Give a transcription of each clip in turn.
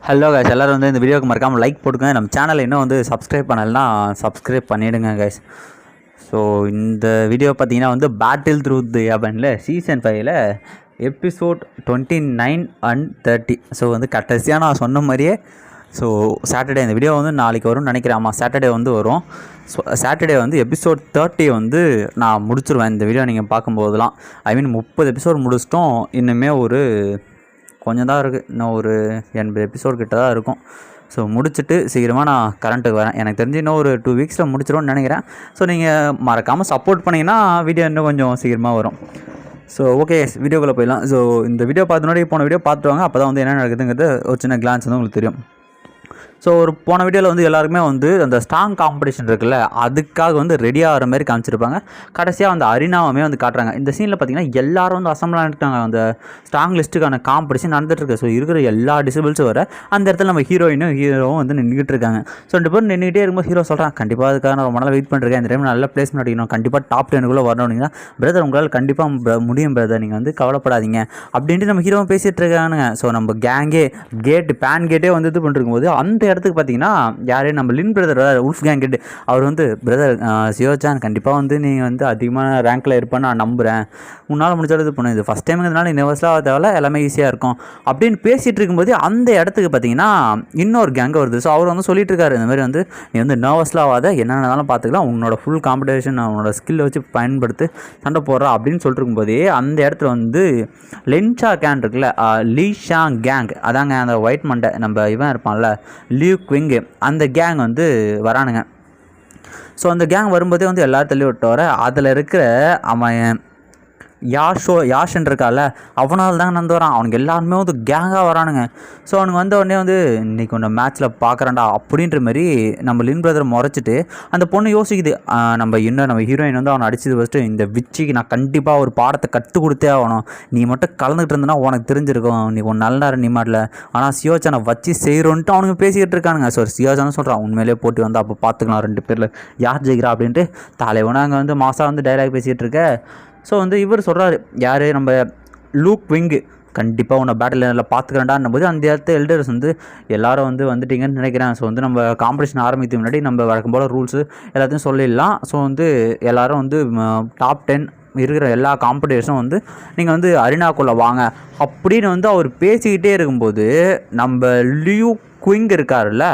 Hello guys, எல்லோரும் வந்து இந்த வீடியோக்கு மறக்காமல் லைக் போட்டுங்க. நம்ம சேனலை இன்னும் வந்து சப்ஸ்கிரைப் பண்ணலைன்னா சப்ஸ்கிரைப் பண்ணிவிடுங்க கைஸ். ஸோ இந்த வீடியோ பார்த்தீங்கன்னா வந்து பேட்டில் த்ரூ தி ஹெவனில் சீசன் 5ல் எபிசோட் 29 and 30. ஸோ வந்து கடைசியாக நான் சொன்ன மாதிரியே ஸோ சாட்டர்டே இந்த வீடியோ வந்து நாளைக்கு வரும்னு நினைக்கிறேன். ஆமாம், சாட்டர்டே வந்து வரும். ஸோ சாட்டர்டே வந்து எபிசோட் 30 வந்து நான் முடிச்சிருவேன். இந்த வீடியோ நீங்கள் பார்க்கும்போதெல்லாம் 30 எபிசோட் முடிச்சிட்டோம். இன்னுமே ஒரு கொஞ்சம் தான் இருக்குது, இன்னும் ஒரு 80 எபிசோட் கிட்ட தான் இருக்கும். ஸோ முடிச்சுட்டு சீக்கிரமாக நான் கரண்ட்டுக்கு வரேன். எனக்கு தெரிஞ்சு இன்னும் ஒரு 2 வீக்ஸில் முடிச்சிடும்னு நினைக்கிறேன். ஸோ நீங்கள் மறக்காமல் சப்போர்ட் பண்ணிங்கன்னா வீடியோ இன்னும் கொஞ்சம் சீக்கிரமாக வரும். ஸோ ஓகே, வீடியோக்குள்ளே போயிடலாம். ஸோ இந்த வீடியோ பார்த்து முன்னாடி போன வீடியோ பார்த்துருவாங்க, அப்போ தான் வந்து என்ன நடக்குதுங்கிறது ஒரு சின்ன கிளான்ஸ் வந்து உங்களுக்கு தெரியும். ஸோ ஒரு போன வீடியோவில் வந்து எல்லாருக்குமே வந்து அந்த ஸ்ட்ராங் காம்படிஷன் இருக்குல்ல, அதுக்காக வந்து ரெடி ஆகிற மாதிரி காமிச்சிருப்பாங்க. கடைசியாக அந்த அரினாவுமே வந்து காட்டுறாங்க. இந்த சீனில் பார்த்தீங்கன்னா எல்லாரும் வந்து அசம்பிளாக இருக்காங்க. அந்த ஸ்ட்ராங் லிஸ்ட்டுக்கான காம்படிஷன் நடந்துகிட்ருக்கு. ஸோ இருக்கிற எல்லா டிசபிள்ஸும் வர அந்த இடத்துல நம்ம ஹீரோவும் வந்து நின்றுக்கிட்டு இருக்காங்க. ஸோ 2 பேரும் நின்றுக்கிட்டே இருக்கும்போது ஹீரோ சொல்கிறான், கண்டிப்பாக அதுக்காக நான் ரொம்ப நாள் வெயிட் பண்ணுறேன், இந்த டைம் நல்ல பிளேஸ்மெண்ட் அடிக்கணும், கண்டிப்பாக டாப் 10 வரணும். அப்படின்னா பிரதர் உங்களால் கண்டிப்பாக முடியும் பிரதர், நீங்கள் வந்து கவலைப்படாதீங்க அப்படின்ட்டு நம்ம ஹீரோவும் பேசிகிட்டு இருக்கானுங்க. ஸோ நம்ம கேங்கே பேன் கேட்டே வந்து இது பண்ணிருக்கும் போது அந்த இடத்துக்கு பார்த்தீங்கன்னா யாரே நம்ம லின் பிரதர் உல்ஃப் கேங் கேட்டு அவர் வந்து பிரதர் சியோச்சான் கண்டிப்பாக வந்து நீங்கள் வந்து அதிகமான ரேங்க்கில் இருப்பேன்னு நான் நம்புகிறேன், உன்னால் முடிச்சாலும் இது பண்ணுது, ஃபஸ்ட் டைமுங்கிறதுனால நீ நர்வஸ்லாம் தேவையில்ல, எல்லாமே ஈஸியாக இருக்கும் அப்படின்னு பேசிகிட்டு இருக்கும்போது அந்த இடத்துக்கு பார்த்தீங்கன்னா இன்னொரு கேங்கு வருது. ஸோ அவர் வந்து சொல்லிட்டு இருக்காரு, இந்த மாதிரி வந்து நீ வந்து நர்வஸ்லாம் ஆகாத, என்னென்னாலும் பார்த்துக்கலாம், உன்னோட ஃபுல் காம்படிஷன் உன்னோட ஸ்கில்லை வச்சு பயன்படுத்தி சண்டை போடுறா அப்படின்னு சொல்லிட்டு இருக்கும்போதே அந்த இடத்துல வந்து லென்ஷா கேங் இருக்குல்ல, லீஷாங் கேங், அதாங்க அந்த ஒயிட் மண்டை நம்ம இவன் இருப்பான்ல லியூ குவிங்கு, அந்த கேங் வந்து வரானுங்க. ஸோ அந்த கேங் வரும்போதே வந்து எல்லோரும் தள்ளி விட்டு வர அதில் இருக்கிற அவன் யாஷன் இருக்கால, அவனால் தான் நடந்து வரான். அவனுக்கு எல்லாருமே வந்து கேங்காக வரானுங்க. ஸோ அவனுக்கு வந்த உடனே வந்து இன்றைக்கி ஒன்று மேட்ச்சில் பார்க்குறான்டா அப்படின்ற மாதிரி நம்ம லின் பிரதரை முறைச்சிட்டு அந்த பொண்ணு யோசிக்குது, நம்ம ஹீரோயின் வந்து அவனை அடிச்சது ஃபஸ்ட்டு இந்த விச்சிக்கு நான் கண்டிப்பாக ஒரு பாடத்தை கற்றுக் கொடுத்தே ஆகணும், நீ மட்டும் கலந்துக்கிட்டு இருந்தனா உனக்கு தெரிஞ்சிருக்கும், நீ ஒன்று நல்லா நீ மாட்டல, ஆனால் சியோச்சானை வச்சு செய்கிறோன்ட்டு அவனுக்கு பேசிக்கிட்டு இருக்கானுங்க. ஸோ சியோச்சானு சொல்கிறான், உண்மையிலே போட்டி வந்து அப்போ பார்த்துக்கலாம் 2 பேரில் யார் ஜெயிக்கிறா அப்படின்ட்டு தலைவனை அங்கே வந்து மாதம் வந்து டைலாக் பேசிகிட்டு இருக்க. ஸோ வந்து இவர் சொல்கிறாரு, யார் நம்ம லூக் விங்கு, கண்டிப்பாக உன்னை பேட்டில் நல்லா பார்த்துக்கிறேன்டான்னும் போது அந்த இடத்துல எல்டர்ஸ் வந்து எல்லோரும் வந்து வந்துட்டிங்கன்னு நினைக்கிறேன். ஸோ வந்து நம்ம காம்படிஷன் ஆரம்பித்து முன்னாடி நம்ம வழக்கம் போல் ரூல்ஸு எல்லாத்தையும் சொல்லிடலாம். ஸோ வந்து எல்லோரும் வந்து டாப் 10 இருக்கிற எல்லா காம்படிஷனும் வந்து நீங்கள் வந்து அரினாக்குள்ளே வாங்க அப்படின்னு வந்து அவர் பேசிக்கிட்டே இருக்கும்போது நம்ம லியூ குவிங் இருக்காருல்ல,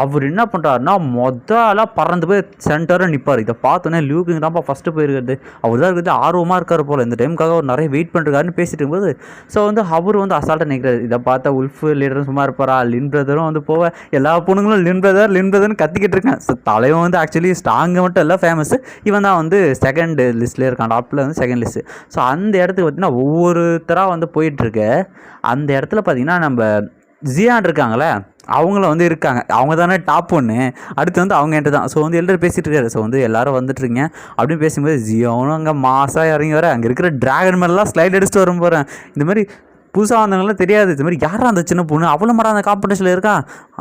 அவர் என்ன பண்ணுறாருன்னா மொதலாக பறந்து போய் சென்டராக நிற்பார். இதை பார்த்தோன்னே லியூ குவிங் தான்ப்பா ஃபஸ்ட்டு போயிருக்கிறது, அவர் தான் இருக்கிறது ஆர்வமாக இருக்கார் போல், இந்த டைமுக்காக அவர் நிறைய வெயிட் பண்ணுறாருன்னு பேசிட்டு இருக்கும்போது ஸோ வந்து அவர் வந்து அசால்ட்டாக நிற்கிறார். இதை பார்த்தா உல்ஃப் லீடரும் சும்மா இருப்பாரா, லின் பிரதரும் வந்து போக எல்லா பொண்ணுங்களும் லின் பிரதர்னு கத்திக்கிட்டு இருக்கேன். ஸோ தலைவன் வந்து ஆக்சுவலி ஸ்ட்ராங்கு மட்டும் இல்லை ஃபேமஸ், இவன் தான் வந்து செகண்ட் லிஸ்ட்டில் இருக்கான், டாப்பில் வந்து செகண்ட் லிஸ்ட்டு. ஸோ அந்த இடத்துக்கு பார்த்தீங்கன்னா ஒவ்வொருத்தராக வந்து போயிட்டுருக்கு. அந்த இடத்துல பார்த்தீங்கன்னா நம்ம ஜியான் இருக்காங்களே அவங்கள வந்து இருக்காங்க, அவங்க தானே டாப் 1, அடுத்து வந்து அவங்க என்கிட்ட தான். ஸோ வந்து எல்லோரும் பேசிகிட்டு இருக்காரு. ஸோ வந்து எல்லோரும் வந்துட்டுருங்க அப்படின்னு பேசும்போது ஜியோனும் அங்கே மாசாக இறங்கி வர, அங்கே இருக்கிற ட்ராகன் மேலாம் ஸ்லைட் அடிச்சுட்டு வரும் போகிறேன். இந்த மாதிரி புதுசாக வந்தவங்களாம் தெரியாது, இது மாதிரி யாரும் அந்த சின்ன பொண்ணு அவ்வளோ மாட அந்த காம்படிஷனில் இருக்கா,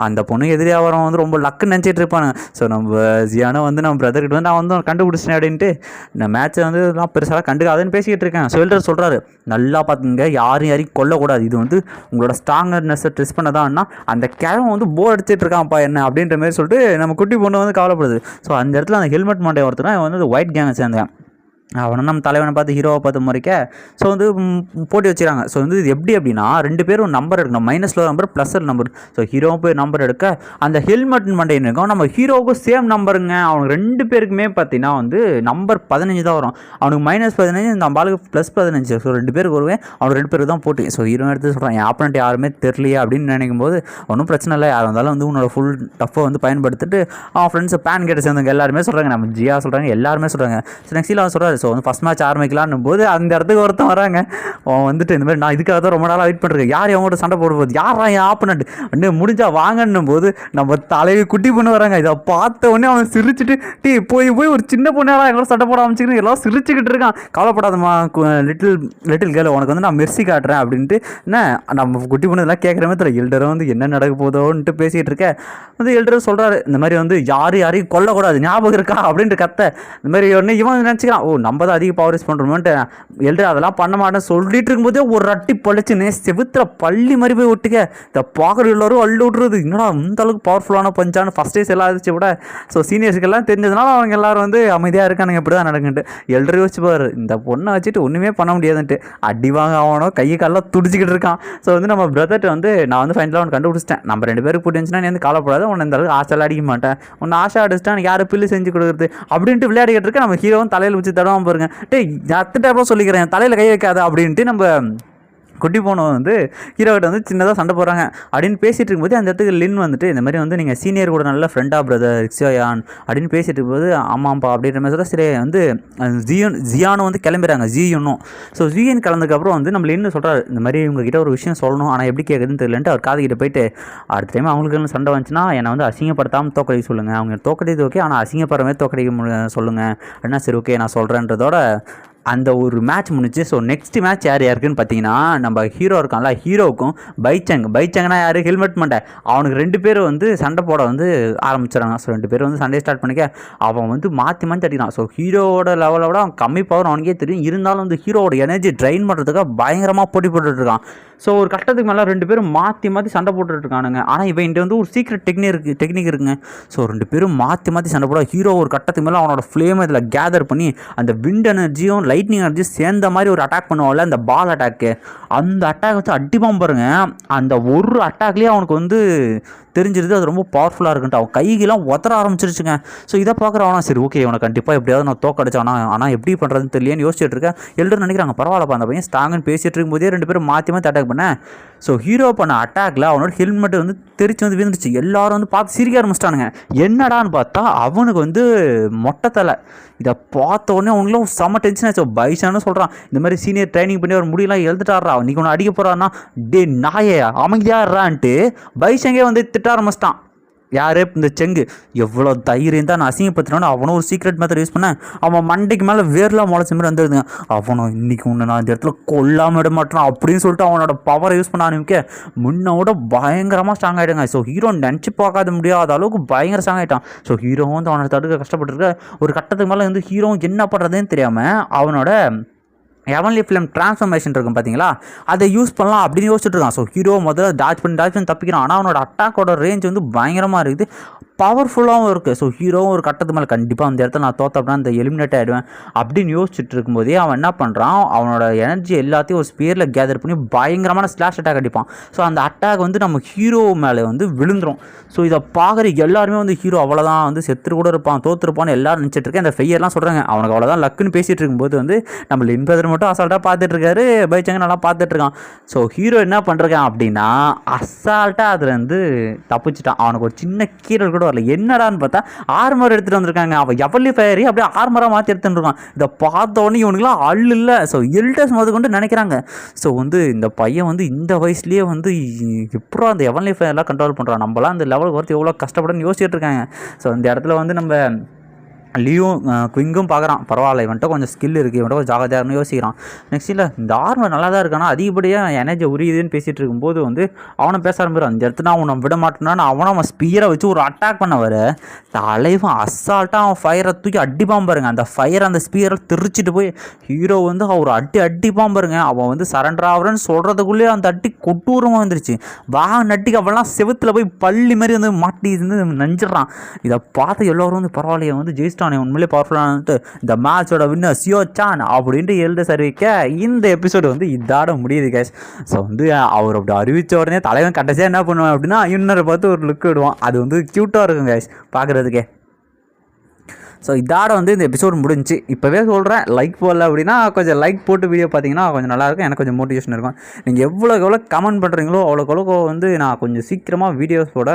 அந்த பொண்ணு எதிரியாக வரவன் வந்து ரொம்ப லக்குன்னு நினச்சிட்டு இருப்பானு. ஸோ நம்ம ஜியானோ வந்து நம்ம பிரதர்கிட்ட வந்து நான் வந்து கண்டுபிடிச்சேன் அப்படின்ட்டு இந்த மேட்ச்சை வந்து நான் பெருசாக கண்டுக்காதுன்னு பேசிக்கிட்டு இருக்கேன். ஸோ எல்டர் சொல்கிறாரு, நல்லா பார்த்துங்க, யாரையும் கொல்லக்கூடாது, இது வந்து உங்களோட ஸ்ட்ராங்கர்னஸை டெஸ்ட் பண்ணதான்னா அந்த கிழமை வந்து போர் அடிச்சிட்டு இருக்கான்ப்பா என்ன அப்படின்ற மாதிரி சொல்லிட்டு நம்ம குட்டி பொண்ணு வந்து கவலைப்படுது. ஸோ அந்த இடத்துல அந்த ஹெல்மெட் மாட்டே ஒருத்தனா வந்து ஒயிட் கேங்கை சேர்ந்தேன், அவனை நம்ம தலைவனை பார்த்து ஹீரோவை பார்த்து முறைக்க. ஸோ வந்து போட்டி வச்சுக்கிறாங்க. ஸோ வந்து இது எப்படி அப்படின்னா 2 பேரும் நம்பர் எடுக்கணும், -1 நம்பர் +1 நம்பர். ஸோ ஹீரோவும் போய் நம்பர் எடுக்க அந்த ஹெல்மெட் மண்டைன்னு இருக்கும், நம்ம ஹீரோவுக்கும் சேம் நம்பருங்க. அவனுக்கு 2 பேருக்குமே பார்த்தீங்கன்னா வந்து நம்பர் 15 தான் வரும். அவனுக்கு -15, நம்ம ஆளுக்கு +15. ஸோ 2 பேருக்கு வருவேன், அவனுக்கு 2 பேருக்கு தான் போட்டி. ஸோ ஹீரோ எடுத்து சொல்கிறான், என் ஆப்பனண்ட் யாருமே தெரியலையே அப்படின்னு நினைக்கும் போது ஒன்றும் பிரச்சனை இல்லை, யார் வந்தாலும் வந்து உன்னோட ஃபுல் டஃப்பை வந்து பயன்படுத்திட்டு அவன் ஃப்ரெண்ட்ஸை பேன் கேட்ட சேர்ந்தவங்க எல்லாருமே சொல்கிறாங்க, நம்ம ஜியா சொல்கிறாங்க, எல்லாருமே சொல்கிறாங்க. ஸோ நெக்ஸ்ட்டில் அவன் சொல்கிறாரு, ஸோ வந்து ஃபஸ்ட் மேட்ச் ஆரம்பிக்கலான்னு போது அந்த இடத்துக்கு ஒருத்தன் வராங்க. அவன் வந்துட்டு இந்த மாதிரி நான் இதுக்காக தான் ரொம்ப நாளாக வெயிட் பண்ணுறேன், யார் அவங்கள்ட்ட சண்டை போட போகுது, யாரா என் ஆப்பனண்ட் இன்னும் முடிஞ்சா வாங்கன்னும் போது நம்ம தலைவி குட்டி பொண்ணு வராங்க. இதை பார்த்த உடனே அவன் சிரிச்சுட்டு போய் ஒரு சின்ன பொண்ணாலாம் எங்களோட சண்டை போட ஆரம்பிச்சுக்கிட்டு எல்லாம் சிரிச்சுக்கிட்டு இருக்கான். கவலைப்படாதம்மா லிட்டில் கேர்ள், உனக்கு வந்து நான் மெர்சி காட்டுறேன் அப்படின்ட்டு என்ன நம்ம குட்டி பொண்ணு இதெல்லாம் கேட்குற மாதிரி தெரியல. எல்டரும் வந்து என்ன நடக்க போதோன்ட்டு பேசிகிட்டு இருக்கேன். வந்து எல்டரும் சொல்கிறாரு, இந்த மாதிரி வந்து யாரையும் கொல்லக்கூடாது ஞாபகம் இருக்கா அப்படின்ட்டு கத்த. இந்த மாதிரி ஒன்று இவன் நினச்சிக்கிறான், ஓ நம்ம தான் அதிக பவர் யூஸ் பண்ணுறோமேன்ட்டு எல்டர் அதெல்லாம் பண்ண மாட்டேன்னு சொல்லிட்டு இருக்கும்போதே ஒரு அட்டி பழிச்சுன்னு செவுத்துல பள்ளி மாதிரி போய் விட்டுக்க. இதை பார்க்குற எல்லோரும் அள்ளி விட்றது, என்னடா இந்த அளவுக்கு பவர்ஃபுல்லான பஞ்சான்னு ஃபஸ்ட் டேஸ் எல்லாம் இருந்துச்சு விட. ஸோ சீனியர்ஸ்க்கெல்லாம் தெரிஞ்சதுனால அவங்க எல்லாரும் வந்து அமைதியாக இருக்கானுங்க, இப்படி தான் நடக்குன்ட்டு. எல்டர் யோசிச்சுப்பாரு, இந்த பொண்ணை வச்சுட்டு ஒன்றுமே பண்ண முடியாதுன்ட்டு. அடி வாங்க அவனோ கையை காலெல்லாம் துடிச்சிக்கிட்டு இருக்கான். ஸோ வந்து நம்ம பிரதர்ட்டு வந்து நான் வந்து ஃபைனலாக அவனை கண்டுபிடிச்சிட்டேன். நம்ம 2 பேருக்கு போட்டுச்சுன்னா நீ வந்து காலப்படாது, உன்னை இந்த அளவுக்கு ஆசைலாம் அடிக்க மாட்டேன், உன்னை ஆசை அடிச்சிட்டா எனக்கு யாரும் பில்லு செஞ்சு கொடுக்குறது அப்படின்ட்டு விளையாடிக்கிட்டு இருக்க. நம்ம ஹீரோவும் தலையில் வச்சு தடவாமல் பாருங்க, டேய் அத்தனை டைப்பாக சொல்லிக்கிறேன் தலையில் கை வைக்காத அப்படின்ட்டு நம்ம குட்டி போனவன் வந்து ஹீரோகிட்ட வந்து சின்னதாக சண்டை போடுறாங்க. அப்படின்னு பேசிகிட்டு இருக்கும்போது அந்த இடத்துக்கு லின் வந்துட்டு இந்த மாதிரி வந்து நீங்கள் சீனியர் கூட நல்ல ஃப்ரெண்டாக பிரதர் ரிக்ஸோயான் அப்படின்னு பேசிகிட்டு இருக்கும்போது ஆமாம்ப்பா அப்படின்ற மாதிரி சொல்ல. சரி வந்து ஜியானும் வந்து கிளம்புறாங்க, ஜியூனும். ஸோ ஜியன் கிளம்புறதுக்கப்புறம் வந்து நம்ம லின்னு சொல்கிறார், இந்த மாதிரி உங்ககிட்ட ஒரு விஷயம் சொல்லணும், ஆனால் எப்படி கேட்குதுன்னு தெரியலன்ட்டு அவர் காதுகிட்ட போயிட்டு அடுத்த டைம் அவங்களுக்கு சண்டை வந்துச்சுன்னா என்னை வந்து அசிங்கப்படுத்தாமல் தோக்கடிக்க சொல்லுங்கள், அவங்க தோக்கடிது ஓகே ஆனால் அசிங்கப்படுற மாதிரி தோக்கடிக்க சொல்லுங்கள் அப்படின்னா சரி ஓகே நான் சொல்கிறேன்றதோட அந்த ஒரு மேட்ச் முடிச்சு. ஸோ நெக்ஸ்ட் மேட்ச் யாருக்குன்னு பார்த்தீங்கன்னா நம்ம ஹீரோ இருக்கான்ல, ஹீரோவுக்கும் பைச்சங்னா யார், ஹெல்மெட் மாட்டேன் அவனுக்கு 2 பேரும் வந்து சண்டை போட வந்து ஆரம்பிச்சிடறாங்க. ஸோ 2 பேரும் வந்து சண்டை ஸ்டார்ட் பண்ணிக்க அவன் வந்து மாற்றி அடிக்கிறான். ஸோ ஹீரோவோட லெவலோட அவன் கம்மி பவர் அவனுக்கே தெரியும், இருந்தாலும் வந்து ஹீரோவோட எனர்ஜி ட்ரைன் பண்ணுறதுக்காக பயங்கரமாக போட்டி போட்டுட்ருக்கான். ஸோ ஒரு கட்டத்துக்கு மேலே 2 பேரும் மாற்றி சண்டை போட்டுட்ருக்கானுங்க. ஆனால் இவன் வந்து ஒரு சீக்ரெட் டெக்னிக் இருக்குங்க. ஸோ 2 பேரும் மாற்றி சண்டை போட ஹீரோ ஒரு கட்டத்துக்கு மேலே அவனோட ஃப்ளேமை இதில் கேதர் பண்ணி அந்த விண்ட் எனர்ஜியும் லைட்னிங் எனர்ஜி சேர்ந்த மாதிரி ஒரு அட்டாக் பண்ணுவாங்கல்ல, அந்த பால் அட்டாக்கு, அந்த அட்டாக் வச்சு அடிப்பான் பாருங்க. அந்த ஒரு அட்டாக்லேயே அவனுக்கு வந்து தெரிஞ்சிருது அது ரொம்ப பவர்ஃபுல்லாக இருக்குன்ட்டு. அவன் கைகெல்லாம் உதற ஆரம்பிச்சிருச்சுங்க. ஸோ இதை பார்க்குறவனா சரி ஓகே இவனை கண்டிப்பாக எப்படியாவது நான் தோக்கடிச்சானா, ஆனால் எப்படி பண்ணுறதுன்னு தெரியலன்னு யோசிச்சுட்டு இருக்கேன். எல்லோரும் நினைக்கிறாங்க பரவாயில்லப்பா அந்த பையன் ஸ்ட்ராங்குன்னு பேசிகிட்டு இருக்கும்போதே 2 பேரும் மாற்றி அட்டாக் பண்ணேன். ஸோ ஹீரோ பண்ண அட்டாக்ல அவனோட ஹெல்மெட் வந்து தெரிச்சு வந்து விழுந்துருச்சு. எல்லாரும் வந்து பார்த்து சிரிக்க ஆரம்பிச்சிட்டானுங்க. என்னடான்னு பார்த்தா அவனுக்கு வந்து மொட்டை தலை. இதை பார்த்த உடனே அவங்களும் செம்ம டென்ஷன் ஆச்சு. பைசான்னு சொல்கிறான், இந்த மாதிரி சீனியர் ட்ரைனிங் பண்ணி அவர் முடியலாம் எழுதுட்டாரா, நீ ஒன்று அடிக்க போகிறான்னா டே நாயே அமைதியாடுறான்ட்டு பைசங்கே வந்து திட்ட ஆரம்பிச்சிட்டான். யார் இந்த செங்கு எவ்வளோ தைரியம் தான் நான் அசிங்கப்படுத்தினோன்னு அவனும் ஒரு சீக்ரெட் மெத்தட் யூஸ் பண்ணேன். அவன் மண்டைக்கு மேலே வேர்லாம் முளைச்ச மாதிரி வந்துடுதுங்க. அவனும் இன்றைக்கி ஒன்று நான் இந்த இடத்துல கொல்லாமல் விட மாட்டான் அப்படின்னு சொல்லிட்டு அவனோட பவரை யூஸ் பண்ண ஆரம்பிக்க முன்னோட பயங்கரமாக ஸ்ட்ராங் ஆகிடுங்க. ஸோ ஹீரோ நினச்சி பார்க்காத முடியாத அளவுக்கு பயங்கர ஸ்ட்ராங் ஆகிட்டான். ஸோ ஹீரோவும் வந்து அவனை தடுக்க கஷ்டப்பட்டுருக்க. ஒரு கட்டத்துக்கு மேலே வந்து ஹீரோவும் என்ன பண்ணுறதுன்னு தெரியாமல் அவனோட ஹெவன்லி ஃபிலிம் ட்ரான்ஸ்ஃபர்மேஷன் இருக்கும் பார்த்தீங்களா, அதை யூஸ் பண்ணலாம் அப்படின்னு யோசிச்சுட்டு இருக்கான். ஸோ ஹீரோ முதல்ல டாச் பண்ணி தப்பிக்கிறான். ஆனால் அவனோட அட்டாக்கோட ரேஞ்ச் வந்து பயங்கரமாக இருக்குது, பவர்ஃபுல்லாகவும் இருக்குது. ஸோ ஹீரோவும் ஒரு கட்டத்துக்கு மேலே கண்டிப்பாக அந்த இடத்துல நான் தோத்தப்படா அந்த எலிமினேட் ஆகிடுவேன் அப்படின்னு யோசிச்சுட்டு இருக்கும்போதே அவன் என்ன பண்ணுறான், அவனோட எனர்ஜி எல்லாத்தையும் ஒரு ஸ்பியரில் கேதர் பண்ணி பயங்கரமான ஸ்லாஷ் அட்டாக் அடிப்பான். ஸோ அந்த அட்டாக் வந்து நம்ம ஹீரோ மேலே வந்து விழுந்துடும். ஸோ இதை பார்க்குற எல்லாருமே வந்து ஹீரோ அவ்வளோதான் வந்து செத்துரு கூட இருப்பான் தோற்றுருப்பான்னு எல்லாரும் நினச்சிட்டு இருக்கேன். அந்த ஃபெயர்லாம் சொல்கிறாங்க அவனுக்கு அவ்வளோதான் லக்குன்னு பேசிகிட்டு இருக்கும்போது வந்து நம்ம லின்பதர் மட்டும் அசால்ட்டாக பார்த்துட்டு இருக்காரு, பைச்சங்க நல்லா பார்த்துட்டு இருக்கான். ஸோ ஹீரோ என்ன பண்ணுறான் அப்படின்னா அசால்ட்டாக அதில் வந்து தப்பிச்சிட்டான். அவனுக்கு ஒரு சின்ன கீரல் கூட வரல. என்னடான்னு பார்த்தா ஆர்மர் எடுத்துகிட்டு வந்திருக்காங்க. அவன் எவ்வளோ ஃபயரி அப்படியே ஆர்மராக மாற்றி எடுத்துகிட்டு இருக்கான். இதை பார்த்த உடனே இவனுக்குலாம் அள்ளு இல்லை. ஸோ எல்டர்ஸ் முதல் கொண்டு நினைக்கிறாங்க. ஸோ வந்து இந்த பையன் வந்து இந்த வயசுலேயே வந்து எப்போ அந்த எவன்லி ஃபயர்லாம் கண்ட்ரோல் பண்ணுறான், நம்மளாம் அந்த லெவலுக்கு வரது எவ்வளோ கஷ்டப்படன்னு யோசிச்சுட்டு இருக்காங்க. ஸோ இந்த இடத்துல வந்து நம்ம லியும் குவிங்கும் பார்க்குறான், பரவாயில்ல இவன்ட்ட கொஞ்சம் ஸ்கில் இருக்குது, இவன்ட்ட கொஞ்சம் ஜாகிரதையாகனு யோசிக்கிறான். நெக்ஸ்ட் இல்லை இந்த ஆர்மர் நல்லா தான் இருக்கானா, அதிகப்படியாக எனர்ஜி உரியுதுன்னு பேசிகிட்டு இருக்கும்போது வந்து அவனை பேச ஆரம்பிக்கிறான். அந்த இடத்துல அவனை விட மாட்டேனான்னு அவன் ஸ்பீரை வச்சு ஒரு அட்டாக் பண்ண வர தலைவன் அசால்ட்டாக அவன் ஃபயரை தூக்கி அடிப்பான் பாருங்க. அந்த ஃபயர் அந்த ஸ்பீரை தெரிச்சிட்டு போய் ஹீரோ வந்து அவர் அடிப்பான் பாருங்க. அவன் வந்து சரண்டர் ஆகிறேன்னு சொல்கிறதுக்குள்ளேயே அந்த அடி கொட்டூரமாக வந்துருச்சு. நட்டிக்கு அவெல்லாம் செவத்தில் போய் பள்ளி மாதிரி வந்து மாட்டி வந்து நஞ்சிடறான். இதை பார்த்து எல்லோரும் வந்து பரவாயில்லையே வந்து ஜெயிச்சிட்டான், உண்மையிலே பவர்ஃபுல்லானு இந்த மேட்சோட வின்னர் சியோ சான் அப்படின்ட்டு எழுத அறிவிக்க இந்த எபிசோடு வந்து இதோட முடியுது கேஸ். ஸோ வந்து அவர் அப்படி அறிவித்த உடனே தலைவன் கடைசியாக என்ன பண்ணுவான் அப்படின்னா இன்னொரு பார்த்து ஒரு லுக் விடுவான். அது வந்து க்யூட்டாக இருக்கும் கேஸ் பார்க்குறதுக்கே. ஸோ இதோட வந்து இந்த எபிசோடு முடிஞ்சு. இப்போவே சொல்கிறேன், லைக் போடல அப்படின்னா கொஞ்சம் லைக் போட்டு வீடியோ பார்த்தீங்கன்னா கொஞ்சம் நல்லாயிருக்கும், எனக்கு கொஞ்சம் மோட்டிவேஷன் இருக்கும். நீங்கள் எவ்வளோக்கு எவ்வளோ கமெண்ட் பண்ணுறீங்களோ அவ்வளோக்கு வந்து நான் கொஞ்சம் சீக்கிரமாக வீடியோஸோட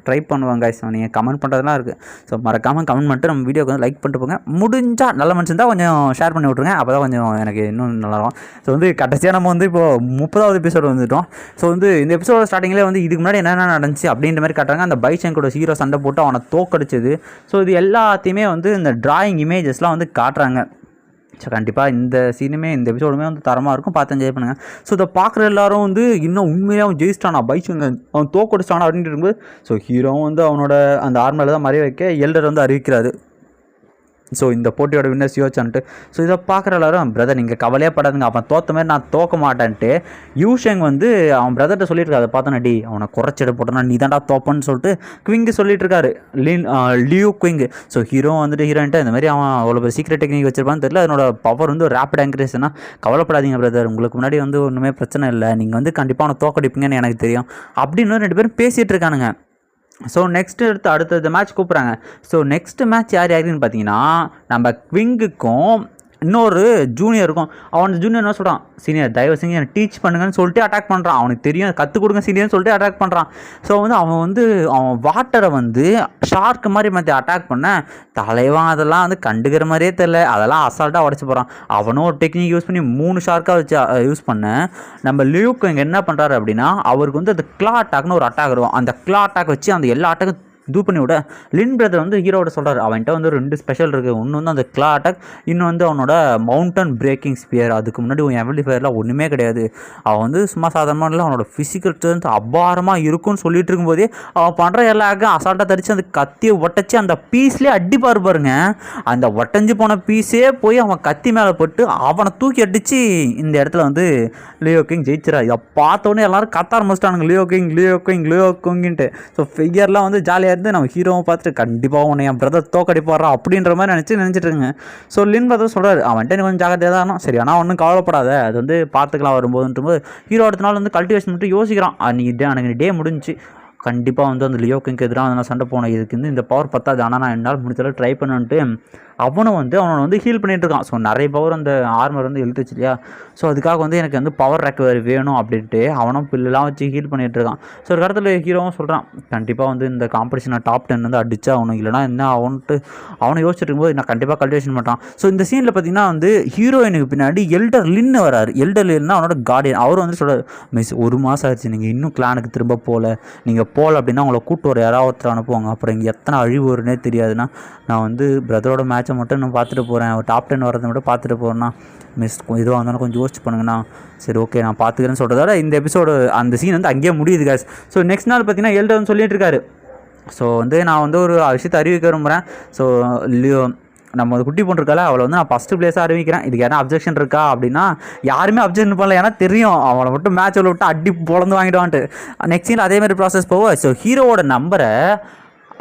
ட்ரை பண்ணுவேன் கைஸ். நீங்கள் கமெண்ட் பண்ணுறதுலாம் இருக்குது. ஸோ மறக்காமல் கமெண்ட் பண்ணிட்டு நம்ம வீடியோக்கு வந்து லைக் பண்ணிட்டு போங்க. முடிஞ்சால் நல்ல மனுஷன் தான் கொஞ்சம் ஷேர் பண்ணி விட்ருங்க, அப்போ தான் கொஞ்சம் எனக்கு இன்னும் நல்லாயிருக்கும். ஸோ வந்து கடைசியாக நம்ம வந்து இப்போது 30வது எபிசோடு வந்துவிட்டோம். ஸோ வந்து இந்த எபிசோட ஸ்டார்டிங்கில் வந்து இதுக்கு முன்னாடி என்னென்ன நடந்துச்சு அப்படின்ற மாதிரி காட்டுறாங்க. அந்த பைசங்கோட ஹீரோ சண்டை போட்டு அவனை தோக்கடிச்சது. ஸோ இது எல்லாத்தையுமே வந்து இந்த டிராயிங் இமேஜஸ்லாம் வந்து காட்டுறாங்க. ஸோ கண்டிப்பாக இந்த சீனுமே இந்த எபிசோடுமே வந்து தரமாக இருக்கும், பார்த்து என்ஜாய் பண்ணுங்கள். ஸோ இதை பார்க்குற எல்லாரும் வந்து இன்னும் உண்மையாக அவன் ஜெயிச்சிட்டானா, பைசங்க அவன் தோக்கடிச்சிட்டானா அப்படின்ட்டு இருக்கும்போது ஸோ ஹீரோவும் வந்து அவனோட அந்த ஆர்மரில் தான் மறைய வைக்க எல்டர் வந்து அறிவிக்கிறாரு. ஸோ இந்த போட்டியோட வின்னர் சியோச்சான்ட்டு. ஸோ இதை பார்க்குற எல்லாரும் பிரதர் நீங்கள் கவலையே படாதுங்க, அவன் தோற்ற மாதிரி நான் தோக்க மாட்டேன்ட்டு யூஷெங் வந்து அவன் பிரதர்கிட்ட சொல்லியிருக்காரு. அதை பார்த்தோன்னா டி அவனை குறைச்சிட போட்டோன்னா நீ தான்டா தோப்பன்னு சொல்லிட்டு குவிங்கு சொல்லிட்டு இருக்காரு, லியூ குவிங்கு. ஸோ ஹீரோ வந்துட்டு ஹீரோயின்ட்டு இந்த மாதிரி அவன் அவ்வளோ ஒரு சீக்ரெட் டெக்னிக் வச்சிருப்பான்னு தெரியல, அதனோட பவர் வந்து ரேப்பிட் இன்க்ரீஸ்னா கவலைப்படாதீங்க பிரதர், உங்களுக்கு முன்னாடி வந்து ஒன்றுமே பிரச்சனை இல்லை, நீங்கள் வந்து கண்டிப்பாக அவனை தோக்கடிப்பீங்கன்னு எனக்கு தெரியும் அப்படின்னு 2 பேரும் பேசிகிட்டு இருக்கானுங்க. ஸோ நெக்ஸ்ட்டு அடுத்த மேட்ச் கூப்பிட்றாங்க. ஸோ நெக்ஸ்ட்டு மேட்ச் யாருன்னு பார்த்தீங்கன்னா நம்ம குவிங்குக்கும் இன்னொரு ஜூனியருக்கும். அவன் ஜூனியர் என்ன சொல்கிறான், சீனியர் தயவு செஞ்சு எனக்கு டீச் பண்ணுங்கன்னு சொல்லிட்டு அட்டாக் பண்ணுறான். அவனுக்கு தெரியும் கற்றுக் கொடுங்க சீனியர்னு சொல்லிட்டு அட்டாக் பண்ணுறான். ஸோ வந்து அவன் வாட்டரை வந்து ஷார்க்கு மாதிரி மாற்றி அட்டாக் பண்ண தலைவன் அதெல்லாம் வந்து கண்டுக்கிற மாதிரியே தெரில, அதெல்லாம் அசால்ட்டாக உடச்சி போகிறான். அவனும் ஒரு டெக்னிக் யூஸ் பண்ணி 3 ஷார்க்காக வச்சு யூஸ் பண்ண நம்ம லியூக்கு இங்கே என்ன பண்ணுறாரு அப்படின்னா அவருக்கு வந்து அந்த கிளா அட்டாக்னு ஒரு அட்டாக் வரும். அந்த கிளா அட்டாக் வச்சு அந்த எல்லா அட்டாக்கும் இது பண்ணி விட லின் பிரதர் வந்து ஹீரோட சொல்கிறார் அவன்கிட்ட வந்து 2 ஸ்பெஷல் இருக்குது, ஒன்று வந்து அந்த கிளா அட்டாக், இன்னும் வந்து அவனோட மவுண்டன் பிரேக்கிங் ஸ்பியர். அதுக்கு முன்னாடி எவல்டிஃபயர்லாம் ஒன்றுமே கிடையாது, அவன் வந்து சும்மா சாதாரணமாக இல்லை, அவனோட ஃபிசிக்கல் ஸ்ட்ரென்த் அபாரமாக இருக்கும்னு சொல்லிட்டு இருக்கும்போதே அவன் பண்ணுற எல்லாருக்கும் அசால்ட்டாக தரிச்சு அந்த கத்தியை ஒட்டச்சி அந்த பீஸ்லேயே அடிப்பார் பாருங்க. அந்த ஒட்டஞ்சு போன பீஸே போய் அவன் கத்தி மேலே போட்டு அவனை தூக்கி அடித்து இந்த இடத்துல வந்து லியோ கிங் ஜெயிச்சிடா. இதை பார்த்தோன்னே எல்லாரும் கத்த ஆரம்பிச்சிட்டானுங்க லியோ கிங்கின்ட்டு. ஸோ ஃபிகர்லாம் வந்து ஜாலியாக நம்ம ஹீரோவை பார்த்துட்டு கண்டிப்பாக உன்னை என் பிரதர் தோக்கடிப்பாரா அப்படின்ற மாதிரி நினச்சிட்டு இருக்குங்க. ஸோ லின் பிரதர் சொல்கிறார் அவன்கிட்ட கொஞ்சம் ஜாக்கிரதையாக தான் ஆகணும், சரி ஆனால் ஒன்றும் கவலைப்படாத, அது வந்து பார்த்துக்கலாம் வரும்போதுன்ட்டு ஹீரோ அடுத்த நாள் வந்து கல்டிவேஷன் மட்டும் யோசிக்கிறான். எனக்கு டே முடிஞ்சு கண்டிப்பாக வந்து அந்த லியோ கிங்க்கு எதிராக நான் சண்டை போனேன், இதுக்கு வந்து இந்த பவர் பத்தாது, ஆனால் நான் என்னால் முடிச்சாலும் ட்ரை பண்ணுன்ட்டு அவனை வந்து ஹீல் பண்ணிகிட்டு இருக்கான். ஸோ நிறைய பவர் அந்த ஆர்மர் வந்து இழுத்துச்சு இல்லையா, ஸோ அதுக்காக வந்து எனக்கு வந்து பவர் ரெக்கவரி வேணும் அப்படின்ட்டு அவனும் பில்லாம் வச்சு ஹீல் பண்ணிகிட்டு இருக்கான். ஸோ ஒரு இடத்துல ஹீரோவும் சொல்கிறான் கண்டிப்பாக வந்து இந்த காம்படிஷனை டாப் 10 வந்து அடிச்சா அவனும், இல்லைனா என்ன அவனை யோசிச்சுட்டு இருக்கும்போது நான் கண்டிப்பாக கல்டிவேஷன் பண்ணுறான். ஸோ இந்த சீனில் பார்த்தீங்கன்னா வந்து ஹீரோயினுக்கு பின்னாடி எல்டர் லின்னு வராரு. எல்டர் லின்னா அவனோட கார்டியன். அவர் வந்து சொல்கிறார் மிஸ் 1 மாதம் ஆயிடுச்சு, நீங்கள் இன்னும் கிளானுக்கு திரும்ப நீங்கள் போகல அப்படின்னா உங்களை கூட்டு வர யாராவது ஒருத்தர் அனுப்புவாங்க, அப்புறம் இங்கே எத்தனை அழிவு வருன்னே தெரியாதுன்னா நான் வந்து பிரதரோட மேட்சை மட்டும் நான் பார்த்துட்டு போகிறேன், அவர் டாப் 10 வரதை மட்டும் பார்த்துட்டு போகிறேன்னா மிஸ் இதுவாக இருந்தாலும் கொஞ்சம் யோசிச்சு பண்ணுங்கண்ணா, சரி ஓகே நான் பார்த்துக்கிறேன்னு சொல்கிறதோட இந்த எபிசோடு அந்த சீன் வந்து அங்கேயே முடியுது guys. ஸோ நெக்ஸ்ட் நாள் பார்த்தீங்கன்னா எல்டர் வந்து சொல்லிட்டு இருக்காரு. ஸோ வந்து நான் வந்து ஒரு விஷயத்தை அறிவிக்க விரும்புகிறேன். ஸோ நம்ம ஒரு குட்டி போட்டிருக்கால அவளை வந்து நான் ஃபஸ்ட்டு பிளேஸாக அறிவிக்கிறேன், இதுக்கு என்ன அப்ஜெக்ஷன் இருக்கா அப்படின்னா யாருமே அப்ஜெக்ஷன் பண்ணல, ஏன்னா தெரியும் அவனை மட்டும் மேட்சில் விட்டு அடி பொழந்து வாங்கிடுவான்ட்டு. நெக்ஸ்ட் சீன் அதேமாதிரி ப்ராசஸ் போவோம். ஸோ ஹீரோவோட நம்பரை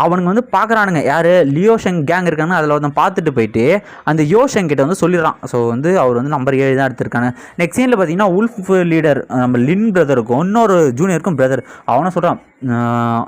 அவனுங்க வந்து பார்க்குறானுங்க, யார் லியோஷெங் கேங் இருக்காங்க, அதில் வந்து பார்த்துட்டு போயிட்டு அந்த யோஷெங் கிட்ட வந்து சொல்லிடுறான். ஸோ வந்து அவர் வந்து நம்பர் 7 தான் எடுத்திருக்காங்க. நெக்ஸ்ட் சீனில் பார்த்தீங்கன்னா உல்ஃப் லீடர் நம்ம லின் பிரதருக்கும் இன்னொரு ஜூனியருக்கும் பிரதர் அவனை சொல்கிறான்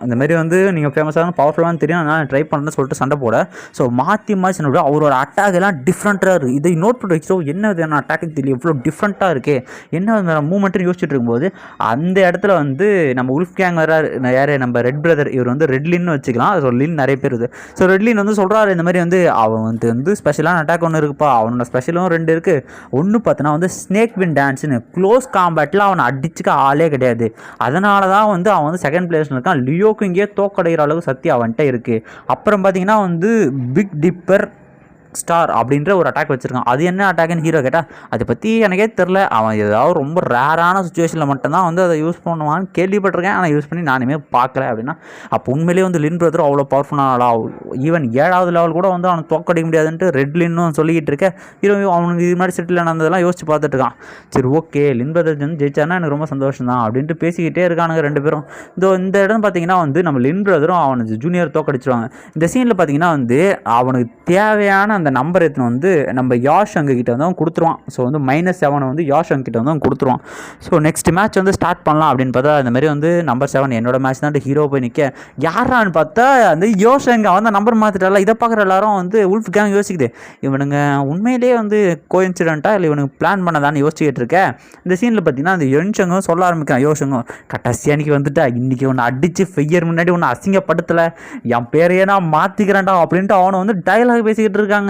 இந்த மாதிரி வந்து நீங்கள் ஃபேமஸான பவர்ஃபுல்லானு தெரியும், நான் ட்ரை பண்ணுறேன்னு சொல்லிட்டு சண்டை போட. ஸோ மாற்றி என்னோட அவரோட அட்டாக் எல்லாம் டிஃப்ரெண்ட்டாக இருக்குது, இதை நோட் பண்ணி வச்சு என்ன விதமான அட்டாக்கு தெரியல எவ்வளோ டிஃப்ரெண்ட்டாக இருக்கே என்ன மூமெண்ட்டுன்னு யோசிச்சுட்டு இருக்கும்போது அந்த இடத்துல வந்து நம்ம உல்ஃப் கேங் வர்றாரு, யார் நம்ம ரெட் பிரதர், இவர் வந்து ரெட்லின்னு வச்சுக்கலாம். ஸோ லின் நிறைய பேர் இருக்குது. ஸோ ரெட்லின் வந்து சொல்கிறாரு இந்த மாதிரி வந்து அவன் வந்து ஸ்பெஷலான அட்டாக் ஒன்று இருக்குப்பா, அவனோட ஸ்பெஷலும் 2 இருக்குது. ஒன்று பார்த்தோன்னா வந்து ஸ்னேக் வின் டான்ஸ்னு க்ளோஸ் காம்பேட்டில் அவனை அடிச்சுக்க ஆளே கிடையாது, அதனால தான் வந்து அவன் வந்து செகண்ட் பிளேஸ் இருக்கான். லியோக்கு இங்கே தோக்கடைகிற அளவுக்கு சக்தி அவன்கிட்ட இருக்குது. அப்புறம் பார்த்தீங்கன்னா வந்து பிக் டிப்பர் ஸ்டார் அப்படின்ற ஒரு அட்டாக் வச்சுருக்கான். அது என்ன அட்டாக்னு ஹீரோ கேட்டால் அதை பற்றி எனக்கே தெரில, அவன் ஏதாவது ரொம்ப ரேரான சுச்சுவேஷனில் மட்டும்தான் வந்து அதை யூஸ் பண்ணுவான்னு கேள்விப்பட்டிருக்கேன், ஆனால் யூஸ் பண்ணி நானுமே பார்க்கல அப்படின்னா. அப்போ உண்மையிலேயே வந்து லின் பிரதர் அவ்வளோ பவர்ஃபுல்லான ஈவன் 7வது லெவல் கூட வந்து அவனுக்கு தோக்கடிக்க முடியாதுன்ட்டு ரெட் லின்னும் சொல்லிக்கிட்டு இருக்க. ஹீரோ அவனுக்கு இது மாதிரி செட்டில் நடந்ததெல்லாம் யோசிச்சு பார்த்துட்டு இருக்கான். சரி ஓகே லின் பிரதர் வந்து ஜெயிச்சானா எனக்கு ரொம்ப சந்தோஷம் தான் அப்படின்ட்டு பேசிக்கிட்டே இருக்கானுங்க 2 பேரும். இந்த இடம் பார்த்தீங்கன்னா வந்து நம்ம லின் பிரதரும் அவனுக்கு ஜூனியர் தோக்கடிச்சிருவாங்க. இந்த சீனில் பார்த்தீங்கன்னா வந்து அவனுக்கு தேவையான அந்த நம்பர் எத்தனை வந்து நம்ம யாஷங் கிட்ட வந்து அவன் கொடுத்துருவான். ஸோ வந்து -7 வந்து யாஷங் கிட்ட வந்து அவன் கொடுத்துருவான். ஸோ நெக்ஸ்ட் மேட்ச் வந்து ஸ்டார்ட் பண்ணலாம் அப்படின்னு பார்த்தா இந்த மாதிரி வந்து நம்பர் 7 என்னோட மேட்ச் தான் ஹீரோ போய் நிற்க யாரான்னு பார்த்தா அந்த யோஷங் அவன் தான் நம்பர் மாற்றிட்டால. இதை பார்க்குற எல்லாரும் வந்து உல்ஃப் கேங் யோசிக்குது இவனுங்க உண்மையிலேயே வந்து கோஇன்சிடென்ட்டாக இல்லை இவனுக்கு பிளான் பண்ணதான்னு யோசிச்சுக்கிட்டு இருக்கேன். இந்த சீனில் பார்த்தீங்கன்னா அந்த யொன்ஷங்கும் சொல்ல ஆரம்பிக்கான், யோஷங்கும் கடைசி அன்னைக்கு வந்துட்டா இன்றைக்கி ஒன்று அடித்து ஃபெய்யர் முன்னாடி ஒன்று அசிங்கப்படுத்தலை, என் பேரையே நான் மாற்றிக்கிறேன்டா அப்படின்ட்டு அவனை வந்து டைலாக் பேசிக்கிட்டு இருக்காங்க.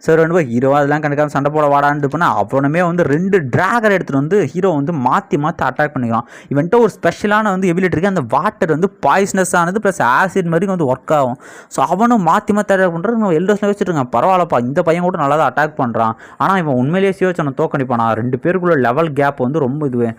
சார் வந்து ஹீரோ அதெல்லாம் கணக்காக சண்டை போட வாடான்னு பண்ணால் அவனுமே வந்து 2 டிராகர் எடுத்துகிட்டு வந்து ஹீரோ வந்து மாற்றி அட்டாக் பண்ணிக்கிறான். இவன்ட்டு ஒரு ஸ்பெஷலான வந்து எபிலிட்டி இருக்குது, அந்த வாட்டர் வந்து பாய்ஸ்னஸ் ஆனது ப்ளஸ் ஆசிட் மாதிரி வந்து ஒர்க் ஆகும். ஸோ அவனும் மாற்றி அட்டாக் பண்ணுறது நம்ம எல்டர்ஸில் வச்சுருங்க பரவாயில்லப்பா இந்த பையன் கூட நல்லா தான் அட்டாக் பண்ணுறான், ஆனால் இவன் உண்மையிலேயே சியோச்சனை தோக்கடிப்பானா. 2 பேருக்குள்ள லெவல் கேப் வந்து ரொம்ப இதுவே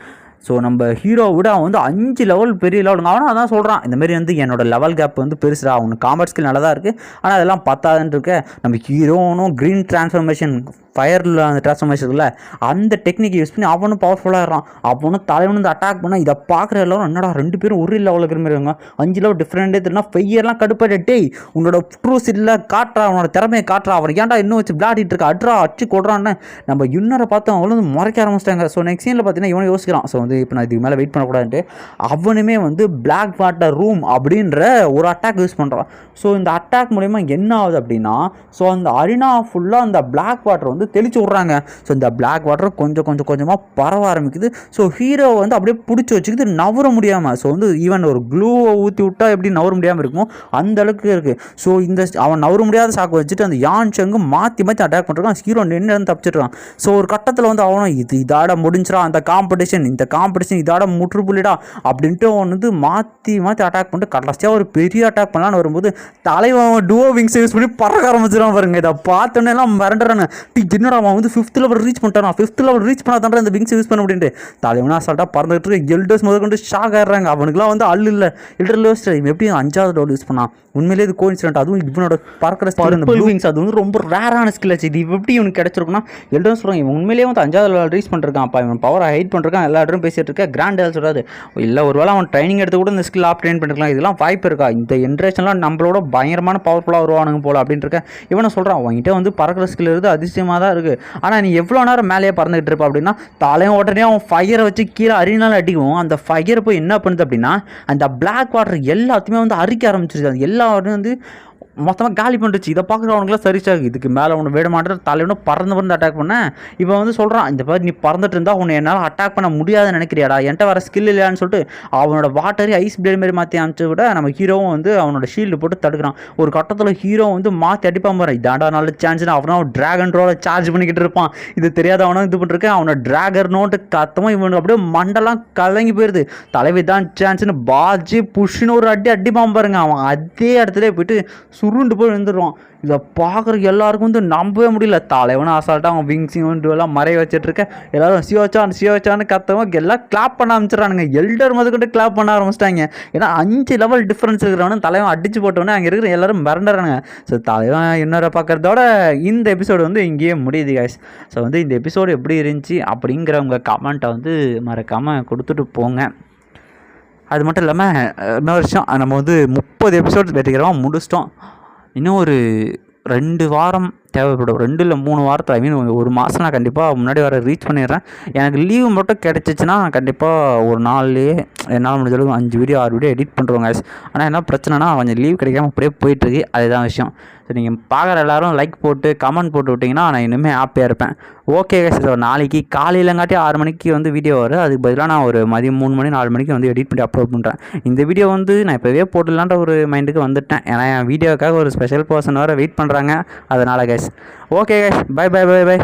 ஸோ நம்ம ஹீரோவை விட அவன் வந்து 5 லெவல் பெரிய லெவலுங்க. அவனும் அதான் சொல்கிறான், இந்தமாரி வந்து என்னோட லெவல் கேப் வந்து பெருசுடா, அவனுக்கு காம்பேட் ஸ்கில் நல்லா தான் இருக்குது, ஆனால் அதெல்லாம் பத்தாதுன்னு இருக்க. நம்ம ஹீரோனும் க்ரீன் டிரான்ஸ்ஃபர்மேஷன் ஃபயரில் அந்த டிரான்ஸ்ஃபர்மேஷன் இல்லை அந்த டெக்னிக் யூஸ் பண்ணி அவனும் பவர்ஃபுல்லாக இருக்கான். அவனும் தலைவன் வந்து அட்டாக் பண்ணால் இதை பார்க்குற எல்லாரும் என்னடா 2 பேரும் ஒரு லெவலில் இருக்கிற மாதிரி இருக்காங்க, 5 லெவல் டிஃப்ரெண்ட்டே தெரியும்னா ஃபையர்லாம் கடுப்பாயிட்டு, டேய் உன்னோட ட்ரூஸ் இல்லை காட்டுறா, அவனோட திறமையை காட்டுறா, அவனை ஏன்டா இன்னும் வச்சு விளையாடிட்டு இருக்கா, அட்ரா அச்சு கொடுறான்னு நம்ம இன்னொரு பார்த்து அவங்களும் வந்து முறைக்க ஆரம்பிச்சிட்டாங்க. ஸோ நெக்ஸ்ட் சீனில் பார்த்தீங்கன்னா இவனை யோசிக்கிறான், ஸோ வந்து இப்போ நான் இதுக்கு மேலே வெயிட் பண்ணக்கூடாதுன்ட்டு அவனுமே வந்து பிளாக் வாட்டர் ரூம் அப்படின்ற ஒரு அட்டாக் யூஸ் பண்ணுறான். ஸோ இந்த அட்டாக் மூலிமா என்ன ஆகுது அப்படின்னா, ஸோ அந்த அரினா ஃபுல்லாக அந்த பிளாக் வாட்டர் வந்து தெளிச்சு விட்றாங்க. ஸோ இந்த பிளாக் வாட்டர் கொஞ்சமாக பரவ ஆரம்பிக்குது. ஸோ ஹீரோ வந்து அப்படியே பிடிச்சி வச்சுக்கிது நவர முடியாமல். ஸோ வந்து ஈவன் ஒரு க்ளூவை ஊற்றி விட்டா எப்படி நவர முடியாமல் இருக்குமோ அந்த அளவுக்கு இருக்குது. ஸோ இந்த அவன் நவர முடியாத சாக்கு வச்சுட்டு அந்த யான் செங்கு மாற்றி அட்டாக் பண்ணுறான். ஹீரோ நின்று தப்பிச்சிட்றான். ஸோ ஒரு கட்டத்தில் வந்து அவனும் இதோட முடிஞ்சிடா அந்த காம்படிஷன் இதோட முற்றுப்புள்ளிடா அப்படின்ட்டு அவன் வந்து மாற்றி அட்டாக் பண்ணிட்டு கடைசியாக ஒரு பெரிய அட்டாக் பண்ணலான்னு வரும்போது தலைவன் டுவோ விங்ஸ் யூஸ் பண்ணி பறக்க ஆரம்பிச்சிடான் பாருங்க. இதை பார்த்தோன்னே எல்லாம் மிரண்டுறானு, என்னடா அவன் வந்து 5th லெவல் ரீச் பண்ணிட்டான், 5th லெவல் ரீச் பண்ணாதான் இந்த விங்ஸ் யூஸ் பண்ண அப்படின்ட்டு தலைவனா அசால்ட்டாக பறந்துட்டு இருக்க. எல்டர்ஸ் முதல் கொண்டு ஷாக் ஆயிடுறாங்க. அவனுக்குலாம் வந்து அல்ல இல்லை எல்டர் யோசிச்சு இவன் எப்படி 5வது லெவல் யூஸ் பண்ணான், உண்மையிலே இது கோயின்சிடென்ட், அதுவும் இவனோட பறக்கிற ஸ்கில் விங்ஸ் அது வந்து ரொம்ப ரேரான ஸ்கில் ஆச்சு, இது எப்படி இவனுக்கு கிடைச்சிருக்குன்னா எல்டர்ஸ் சொல்கிறாங்க இவன் உண்மையிலேயே வந்து 5வது லெவல் ரீச் பண்ணிருக்கான், அப்போ இவன் பவரை ஹைட் பண்ணிருக்கான், எல்லா இடரும் பேசிட்டு இருக்க. கிராண்ட் சொல்கிறாரு இல்லை ஒருவேளை அவன் ட்ரைனிங் எடுத்து கூட இந்த ஸ்கில் ஆப் ட்ரெயின் பண்ணிருக்கலாம், இதெல்லாம் வாய்ப்பு இருக்கா, இந்த ஜென்ரேஷன்லாம் நம்மளோட பயங்கரமான பவர்ஃபுல்லாக வருவானுங்க போல அப்படின்ட்டு இருக்க. இவனை சொல்கிறான் அவன்கிட்ட வந்து பறக்கிற ஸ்கில் இருக்குது, அதிசயமாக தான் இருக்குது, ஆனால் நீ எவ்வளோ நேரம் மேலேயே பறந்துகிட்டு இருப்ப அப்படின்னா தலையும் உடனே அவன் ஃபயரை வச்சு கீழே அரினாலும் அடிக்கும். அந்த ஃபயர் போய் என்ன பண்ணுது அப்படின்னா அந்த பிளாக் வாட்டர் எல்லாத்தையுமே வந்து அரிக்க ஆரம்பிச்சிருச்சு. அது எல்லாரும் வந்து மொத்தமாக காலி பண்ணிடுச்சு. இதை பார்க்குறவனுக்குலாம் சரிச்சாகு, இதுக்கு மேலே அவனை விட மாட்டேன், தலைவனும் பறந்து அட்டாக் பண்ணேன். இப்போ வந்து சொல்கிறான் இந்த மாதிரி நீ பறந்துட்டு இருந்தால் உன்னை என்னால் அட்டாக் பண்ண முடியாதுன்னு நினைக்கிறியாடா, என்கிட்ட வர ஸ்கில் இல்லையான்னு சொல்லிட்டு அவனோட வாட்டரி ஐஸ் பிளேட் மாரி மாற்றி அனுப்பிச்சு விட நம்ம ஹீரோவும் வந்து அவனோட ஷீல்டு போட்டு தடுக்கிறான். ஒரு கட்டத்தில் ஹீரோ வந்து மாற்றி அடிப்பான் பாரு, இதாண்டா நல்ல சான்ஸ்னு அவனும் ட்ராகன் ரோலை சார்ஜ் பண்ணிக்கிட்டு இருப்பான். இது தெரியாத அவனும் இது பண்ணிருக்கேன். அவனை ட்ராகர் நோட்டு கத்தமாக இவனுக்கு அப்படியே மண்டெல்லாம் கலங்கி போயிடுது. தலைவி தான் சான்ஸ்னு பாஜி புஷ்னு ஒரு அடிப்பான் பாருங்க. அவன் அதே இடத்துல போயிட்டு சுருண்டு போய் விழுந்துடுவான். இதை பார்க்குறக்கு எல்லாருக்கும் வந்து நம்பவே முடியல. தலைவனும் அசால்ட்டாக அவன் விங்ஸிங் எல்லாம் மறைய வச்சுட்டு இருக்க. எல்லாரும் சியோச்சான்னு கத்தவங்க எல்லாம் கிளாப் பண்ண ஆரம்பிச்சிடறானுங்க. எல்டர் முதற்கொண்டு கிளாப் பண்ண ஆரம்பிச்சிட்டாங்க. ஏன்னா 5 லெவல் டிஃப்ரென்ஸ் இருக்கிறவனு தலைவன் அடிச்சு போட்டோன்னே அங்கே இருக்கிற எல்லாரும் மிரண்டுறானுங்க. ஸோ தலைவன் இன்னொரு பார்க்குறதோட இந்த எபிசோடு வந்து இங்கேயே முடியுது கைஸ். ஸோ வந்து இந்த எபிசோடு எப்படி இருந்துச்சு அப்படிங்கிறவங்க கமெண்ட்டை வந்து மறக்காமல் கொடுத்துட்டு போங்க. அது மட்டும் இல்லாமல் இன்னொரு விஷயம், நம்ம வந்து 30 எபிசோடு வெற்றிகரமாக முடிச்சிட்டோம். இன்னும் ஒரு 2 வாரம் தேவைப்படும், 2 இல்லை 3 வாரத்தில், ஐ மீன் ஒரு மாதம் நான் கண்டிப்பாக முன்னாடி வர ரீச் பண்ணிடுறேன். எனக்கு லீவு மட்டும் கிடச்சிச்சின்னா கண்டிப்பாக ஒரு நாள்லேயே என்னால் முடிஞ்ச அளவுக்கு 5 வீடியோ 6 வீடியோ எடிட் பண்ணுறோங்க. ஆனால் என்ன பிரச்சனைனா கொஞ்சம் லீவ் கிடைக்காம அப்படியே போயிட்டுருக்கு, அதுதான் விஷயம். ஸோ நீங்கள் பார்க்குற எல்லோரும் லைக் போட்டு கமெண்ட் போட்டு விட்டிங்கன்னா நான் இன்னுமே ஹாப்பியாக இருப்பேன். ஓகே ஸோ நாளைக்கு காலையிலங்காட்டி 6 மணிக்கு வந்து வீடியோ வரும், அதுக்கு பதிலாக நான் ஒரு மதியம் 3 மணி 4 மணிக்கு வந்து எடிட் பண்ணி அப்லோட் பண்ணுறேன். இந்த வீடியோ வந்து நான் இப்போவே போட்டுடலான்ற ஒரு மைண்டுக்கு வந்துட்டேன், ஏன்னா என் வீடியோக்காக ஒரு ஸ்பெஷல் பர்சன் வேறு வெயிட் பண்ணுறாங்க, அதனால் கைஸ். Okay guys, by.